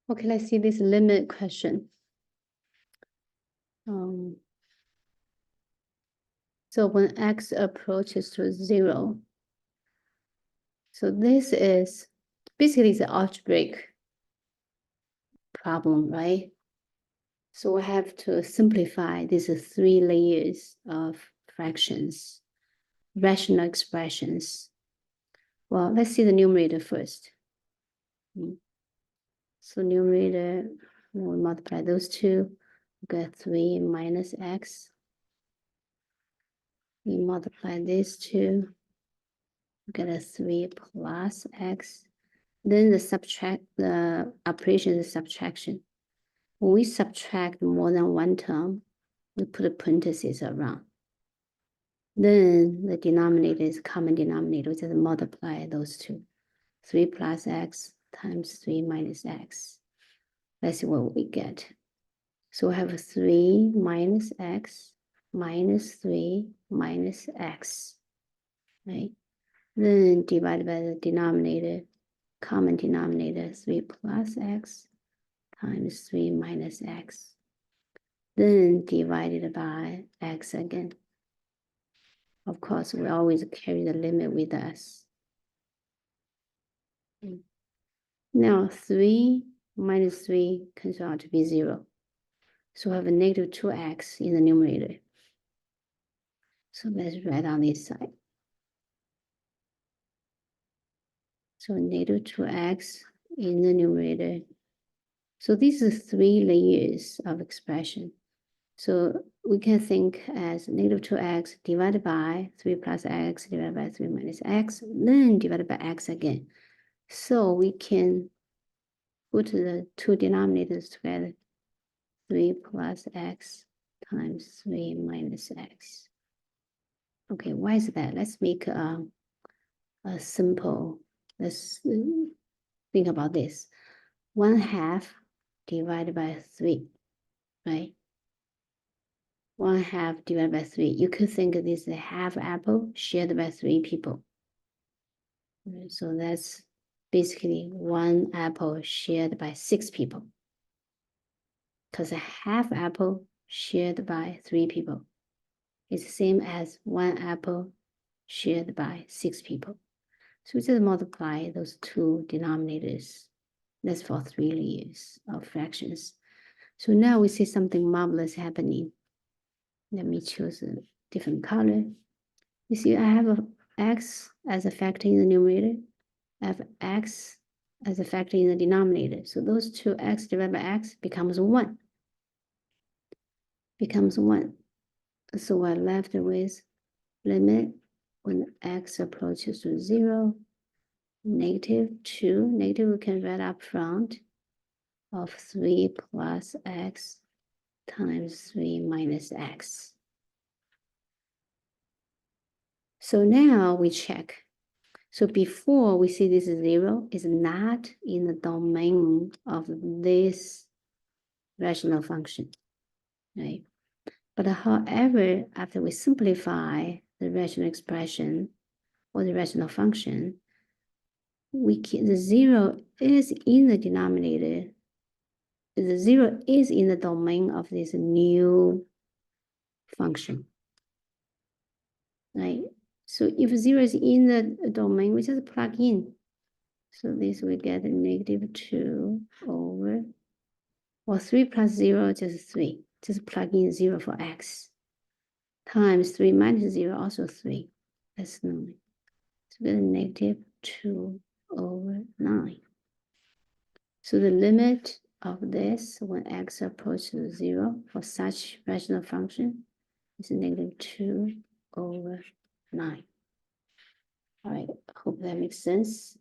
Okay, let's see this limit question. So when x approaches to 0, so this is basically it's an algebraic problem, right? So we have to simplify these 3 layers of fractions, rational expressions. Well, let's see the numerator first. So numerator, we multiply those two, we get 3 minus x. We multiply these two, we get a 3 plus x. Then the operation is subtraction. When we subtract more than one term, we put a parenthesis around. Then the denominator is common denominator, we just multiply those two. 3 plus x times 3 minus x. Let's see what we get. So we have 3 minus x minus 3 minus x, right? Then divided by the denominator, common denominator, 3 plus x times 3 minus x. Then divided by x again. Of course, we always carry the limit with us. Now 3 minus 3 comes out to be 0. So we have a negative 2x in the numerator. So let's write on this side. So negative 2x in the numerator. So these are 3 layers of expression. So we can think as negative 2x divided by 3 plus x divided by 3 minus x, then divided by x again. So we can put the two denominators together. 3 plus x times 3 minus x. Okay, why is that? Let's make a simple, let's think about this. 1/2 divided by 3, right? 1/2 divided by 3. You could think of this as a half apple shared by 3 people. So that's basically 1 apple shared by 6 people. Because a half apple shared by 3 people is the same as 1 apple shared by 6 people. So we just multiply those two denominators. That's for 3 layers of fractions. So now we see something marvelous happening. Let me choose a different color. You see, I have a x as a factor in the numerator. I have x as a factor in the denominator. So those two x divided by x becomes 1. Becomes 1. So we're left with limit when x approaches to 0, negative 2. Negative we can write up front of 3 plus x times 3 minus x. So now we check. So before we see this 0 is not in the domain of this rational function, right? But however, after we simplify the rational expression or the rational function, the 0 is in the denominator. The 0 is in the domain of this new function, right? So if 0 is in the domain, we just plug in. So this we get a negative 2 over, or 3 plus 0, just 3. Just plug in 0 for x. Times 3 minus 0, also 3. That's 9. So we get a negative 2 over 9. So the limit of this when x approaches 0 for such rational function is negative 2 over 9. All right, hope that makes sense.